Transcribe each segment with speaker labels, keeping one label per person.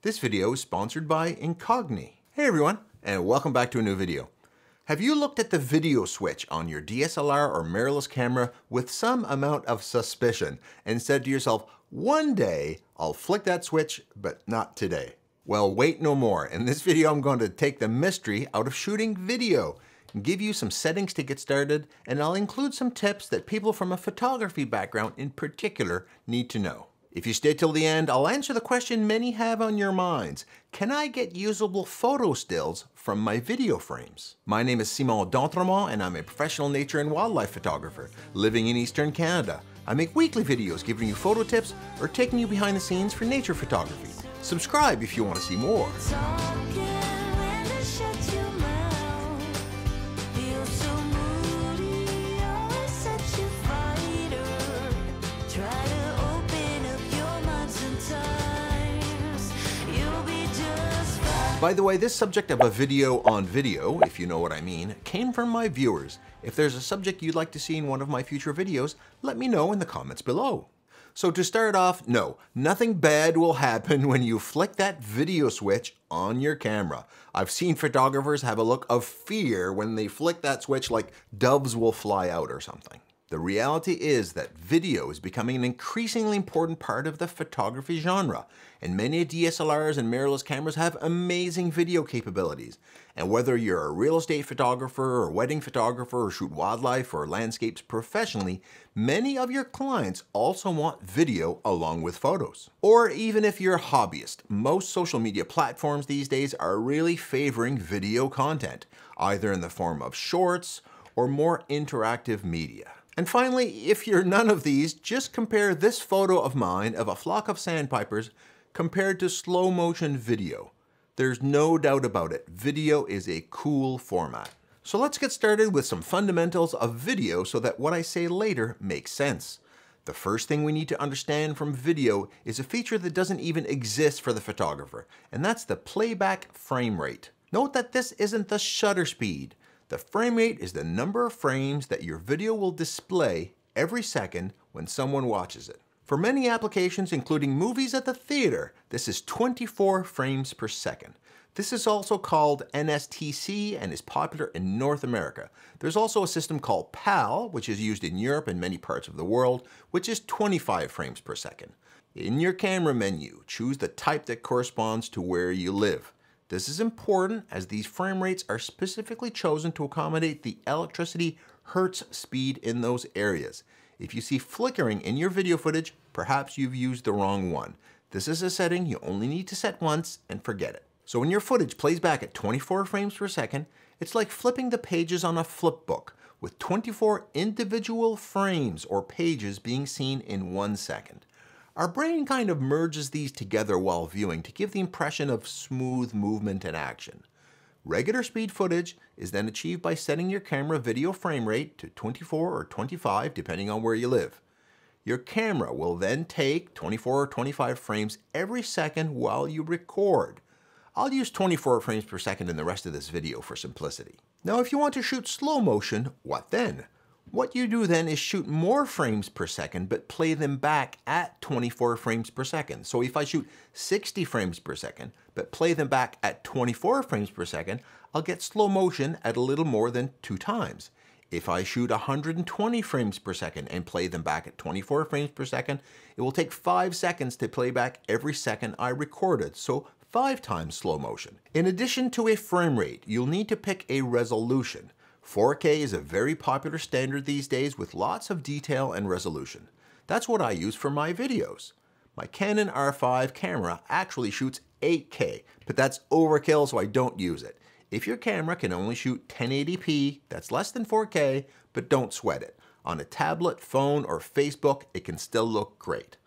Speaker 1: This video is sponsored by Incogni. Hey everyone, and welcome back to a new video. Have you looked at the video switch on your DSLR or mirrorless camera with some amount of suspicion and said to yourself, one day I'll flick that switch, but not today? Well, wait no more. In this video, I'm going to take the mystery out of shooting video and give you some settings to get started, and I'll include some tips that people from a photography background in particular need to know. If you stay till the end, I'll answer the question many have on your minds. Can I get usable photo stills from my video frames? My name is Simon D'Entremont, and I'm a professional nature and wildlife photographer living in Eastern Canada. I make weekly videos giving you photo tips or taking you behind the scenes for nature photography. Subscribe if you want to see more. By the way, this subject of a video on video, if you know what I mean, came from my viewers. If there's a subject you'd like to see in one of my future videos, let me know in the comments below. So to start off, no, nothing bad will happen when you flick that video switch on your camera. I've seen photographers have a look of fear when they flick that switch, like doves will fly out or something. The reality is that video is becoming an increasingly important part of the photography genre, and many DSLRs and mirrorless cameras have amazing video capabilities. And whether you're a real estate photographer or wedding photographer or shoot wildlife or landscapes professionally, many of your clients also want video along with photos. Or even if you're a hobbyist, most social media platforms these days are really favoring video content, either in the form of shorts or more interactive media. And finally, if you're none of these, just compare this photo of mine of a flock of sandpipers compared to slow motion video. There's no doubt about it, video is a cool format. So let's get started with some fundamentals of video so that what I say later makes sense. The first thing we need to understand from video is a feature that doesn't even exist for the photographer, and that's the playback frame rate. Note that this isn't the shutter speed. The frame rate is the number of frames that your video will display every second when someone watches it. For many applications, including movies at the theater, this is 24 frames per second. This is also called NSTC and is popular in North America. There's also a system called PAL, which is used in Europe and many parts of the world, which is 25 frames per second. In your camera menu, choose the type that corresponds to where you live. This is important as these frame rates are specifically chosen to accommodate the electricity hertz speed in those areas. If you see flickering in your video footage, perhaps you've used the wrong one. This is a setting you only need to set once and forget it. So when your footage plays back at 24 frames per second, it's like flipping the pages on a flip book with 24 individual frames or pages being seen in 1 second. Our brain kind of merges these together while viewing to give the impression of smooth movement and action. Regular speed footage is then achieved by setting your camera video frame rate to 24 or 25 depending on where you live. Your camera will then take 24 or 25 frames every second while you record. I'll use 24 frames per second in the rest of this video for simplicity. Now if you want to shoot slow motion, what then? What you do then is shoot more frames per second, but play them back at 24 frames per second. So if I shoot 60 frames per second, but play them back at 24 frames per second, I'll get slow motion at a little more than 2 times. If I shoot 120 frames per second and play them back at 24 frames per second, it will take 5 seconds to play back every second I recorded, so 5 times slow motion. In addition to a frame rate, you'll need to pick a resolution. 4K is a very popular standard these days with lots of detail and resolution. That's what I use for my videos. My Canon R5 camera actually shoots 8K, but that's overkill, so I don't use it. If your camera can only shoot 1080p, that's less than 4K, but don't sweat it. On a tablet, phone, or Facebook, it can still look great.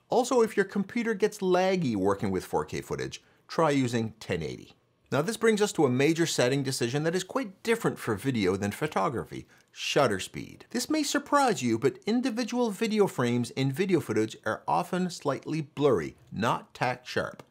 Speaker 1: Also, if your computer gets laggy working with 4K footage, try using 1080. Now this brings us to a major setting decision that is quite different for video than photography: shutter speed. This may surprise you, but individual video frames in video footage are often slightly blurry, not tack sharp.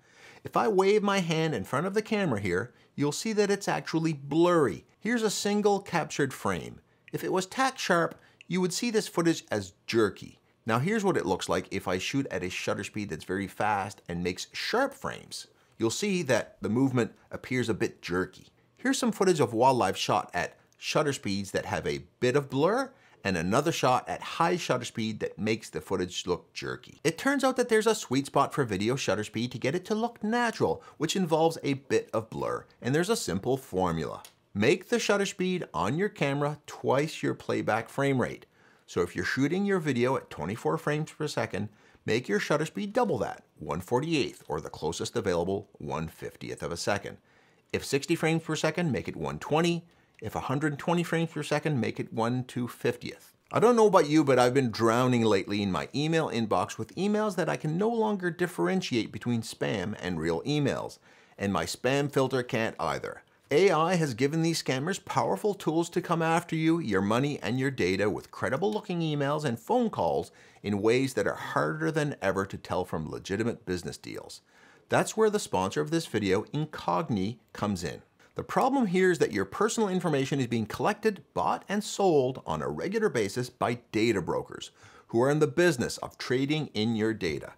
Speaker 1: If I wave my hand in front of the camera here, you'll see that it's actually blurry. Here's a single captured frame. If it was tack sharp, you would see this footage as jerky. Now here's what it looks like if I shoot at a shutter speed that's very fast and makes sharp frames. you'll see that the movement appears a bit jerky. Here's some footage of wildlife shot at shutter speeds that have a bit of blur, and another shot at high shutter speed that makes the footage look jerky. It turns out that there's a sweet spot for video shutter speed to get it to look natural, which involves a bit of blur, and there's a simple formula. Make the shutter speed on your camera twice your playback frame rate. So if you're shooting your video at 24 frames per second, make your shutter speed double that, 1/48th, or the closest available 1/50th of a second. If 60 frames per second, make it 120. If 120 frames per second, make it 1/250th. I don't know about you, but I've been drowning lately in my email inbox with emails that I can no longer differentiate between spam and real emails. And my spam filter can't either. AI has given these scammers powerful tools to come after you, your money, and your data with credible-looking emails and phone calls in ways that are harder than ever to tell from legitimate business deals. That's where the sponsor of this video, Incogni, comes in. The problem here is that your personal information is being collected, bought, and sold on a regular basis by data brokers who are in the business of trading in your data.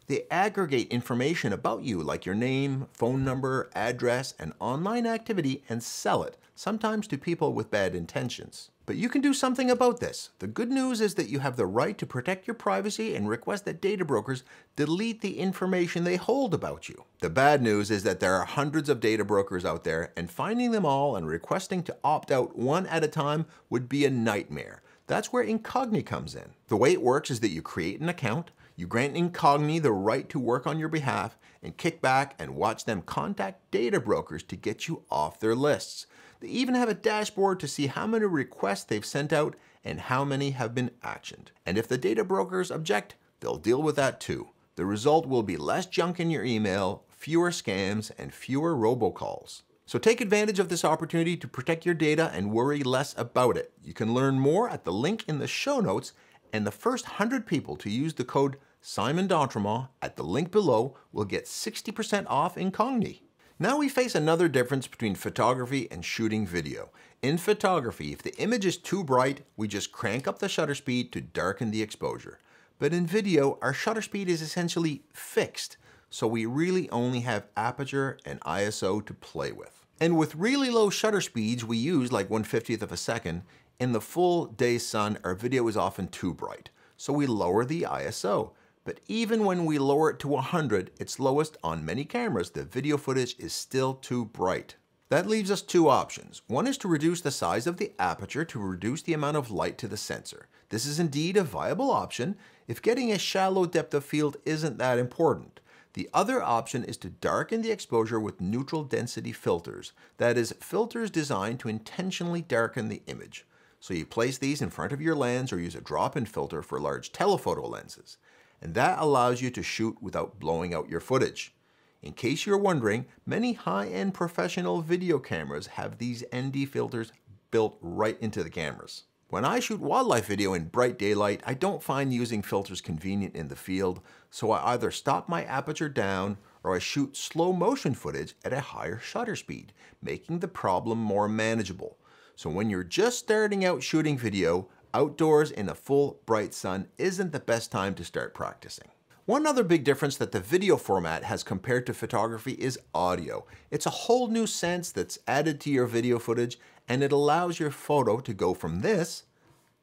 Speaker 1: They aggregate information about you like your name, phone number, address, and online activity and sell it, sometimes to people with bad intentions. But you can do something about this. The good news is that you have the right to protect your privacy and request that data brokers delete the information they hold about you. The bad news is that there are hundreds of data brokers out there, and finding them all and requesting to opt out one at a time would be a nightmare. That's where Incogni comes in. The way it works is that you create an account, you grant Incogni the right to work on your behalf, and kick back and watch them contact data brokers to get you off their lists. They even have a dashboard to see how many requests they've sent out and how many have been actioned. And if the data brokers object, they'll deal with that too. The result will be less junk in your email, fewer scams, and fewer robocalls. So take advantage of this opportunity to protect your data and worry less about it. You can learn more at the link in the show notes, and the first 100 people to use the code Simon D'Entremont at the link below will get 60% off Incogni. Now we face another difference between photography and shooting video. In photography, if the image is too bright, we just crank up the shutter speed to darken the exposure. But in video, our shutter speed is essentially fixed, so we really only have aperture and ISO to play with. And with really low shutter speeds we use, like 1/50th of a second, in the full day sun, our video is often too bright, so we lower the ISO. But even when we lower it to 100, its lowest on many cameras, the video footage is still too bright. That leaves us two options. One is to reduce the size of the aperture to reduce the amount of light to the sensor. This is indeed a viable option if getting a shallow depth of field isn't that important. The other option is to darken the exposure with neutral density filters. That is, filters designed to intentionally darken the image. So you place these in front of your lens or use a drop-in filter for large telephoto lenses. And that allows you to shoot without blowing out your footage. In case you're wondering, many high-end professional video cameras have these ND filters built right into the cameras. When I shoot wildlife video in bright daylight, I don't find using filters convenient in the field, so I either stop my aperture down or I shoot slow motion footage at a higher shutter speed, making the problem more manageable. So when you're just starting out shooting video, outdoors in the full bright sun isn't the best time to start practicing. One other big difference that the video format has compared to photography is audio. It's a whole new sense that's added to your video footage, and it allows your photo to go from this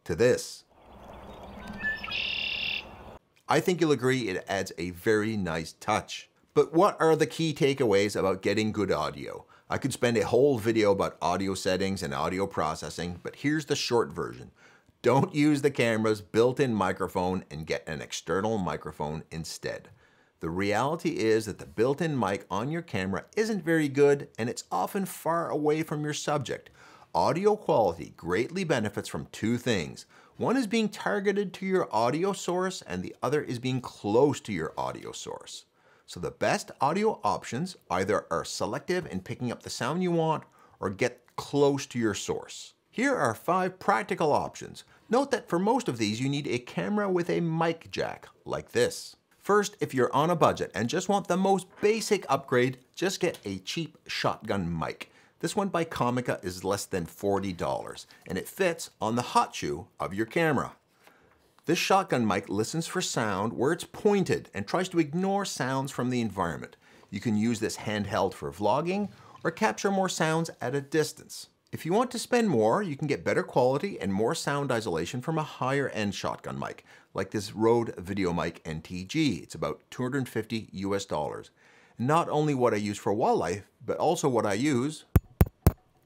Speaker 1: to this. I think you'll agree it adds a very nice touch. But what are the key takeaways about getting good audio? I could spend a whole video about audio settings and audio processing, but here's the short version. Don't use the camera's built-in microphone and get an external microphone instead. The reality is that the built-in mic on your camera isn't very good, and it's often far away from your subject. Audio quality greatly benefits from two things. One is being targeted to your audio source, and the other is being close to your audio source. So the best audio options either are selective in picking up the sound you want or get close to your source. Here are 5 practical options. Note that for most of these, you need a camera with a mic jack, like this. First, if you're on a budget and just want the most basic upgrade, just get a cheap shotgun mic. This one by Comica is less than $40, and it fits on the hot shoe of your camera. This shotgun mic listens for sound where it's pointed and tries to ignore sounds from the environment. You can use this handheld for vlogging or capture more sounds at a distance. If you want to spend more, you can get better quality and more sound isolation from a higher end shotgun mic, like this Rode VideoMic NTG. It's about $250 US. Not only what I use for wildlife, but also what I use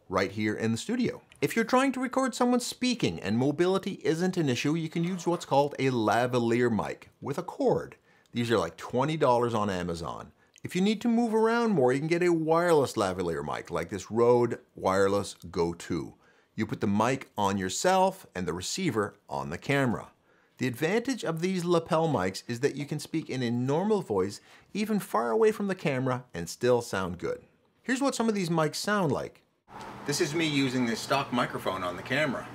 Speaker 1: right here in the studio. If you're trying to record someone speaking and mobility isn't an issue, you can use what's called a lavalier mic with a cord. These are like $20 on Amazon. If you need to move around more, you can get a wireless lavalier mic like this Rode Wireless Go 2. You put the mic on yourself and the receiver on the camera. The advantage of these lapel mics is that you can speak in a normal voice even far away from the camera and still sound good. Here's what some of these mics sound like. This is me using the stock microphone on the camera.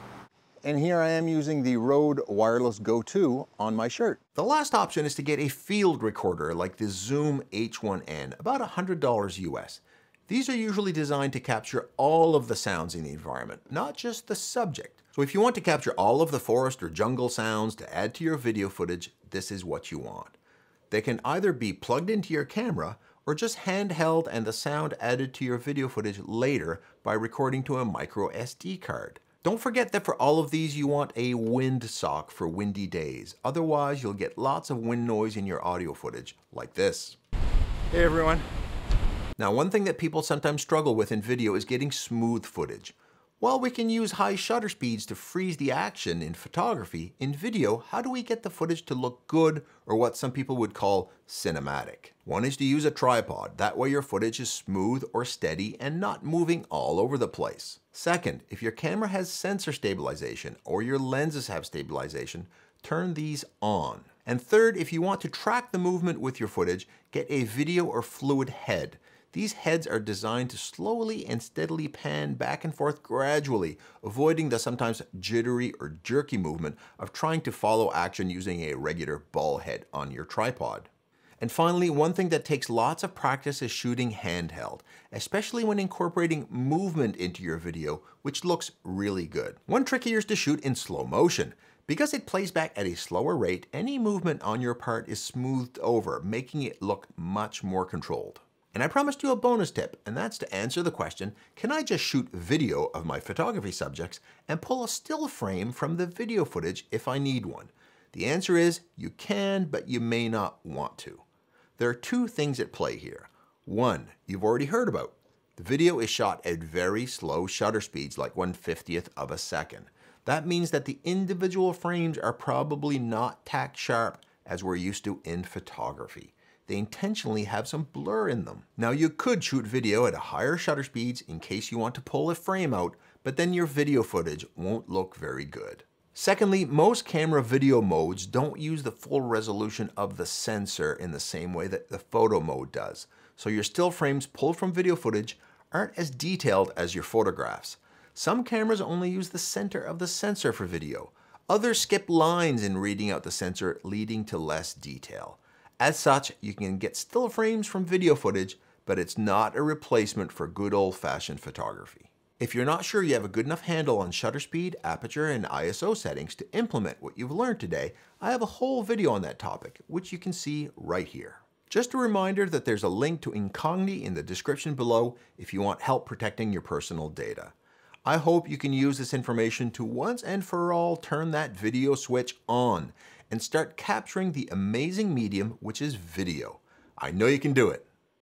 Speaker 1: And here I am using the Rode Wireless Go 2 on my shirt. The last option is to get a field recorder like the Zoom H1N, about $100 US. These are usually designed to capture all of the sounds in the environment, not just the subject. So if you want to capture all of the forest or jungle sounds to add to your video footage, this is what you want. They can either be plugged into your camera or just handheld and the sound added to your video footage later by recording to a micro SD card. Don't forget that for all of these, you want a wind sock for windy days. Otherwise, you'll get lots of wind noise in your audio footage, like this.
Speaker 2: Hey everyone.
Speaker 1: Now, one thing that people sometimes struggle with in video is getting smooth footage. While we can use high shutter speeds to freeze the action in photography, in video, how do we get the footage to look good, or what some people would call cinematic? One is to use a tripod. That way your footage is smooth or steady and not moving all over the place. Second, if your camera has sensor stabilization or your lenses have stabilization, turn these on. And third, if you want to track the movement with your footage, get a video or fluid head. These heads are designed to slowly and steadily pan back and forth gradually, avoiding the sometimes jittery or jerky movement of trying to follow action using a regular ball head on your tripod. And finally, one thing that takes lots of practice is shooting handheld, especially when incorporating movement into your video, which looks really good. One trick here is to shoot in slow motion. Because it plays back at a slower rate, any movement on your part is smoothed over, making it look much more controlled. And I promised you a bonus tip, and that's to answer the question, can I just shoot video of my photography subjects and pull a still frame from the video footage if I need one? The answer is you can, but you may not want to. There are two things at play here. One, you've already heard about. The video is shot at very slow shutter speeds, like 1/50th of a second. That means that the individual frames are probably not tack sharp as we're used to in photography. They intentionally have some blur in them. Now you could shoot video at a higher shutter speeds in case you want to pull a frame out, but then your video footage won't look very good. Secondly, most camera video modes don't use the full resolution of the sensor in the same way that the photo mode does. So your still frames pulled from video footage aren't as detailed as your photographs. Some cameras only use the center of the sensor for video. Others skip lines in reading out the sensor, leading to less detail. As such, you can get still frames from video footage, but it's not a replacement for good old-fashioned photography. If you're not sure you have a good enough handle on shutter speed, aperture, and ISO settings to implement what you've learned today, I have a whole video on that topic, which you can see right here. Just a reminder that there's a link to Incogni in the description below if you want help protecting your personal data. I hope you can use this information to once and for all turn that video switch on and start capturing the amazing medium which is video. I know you can do it.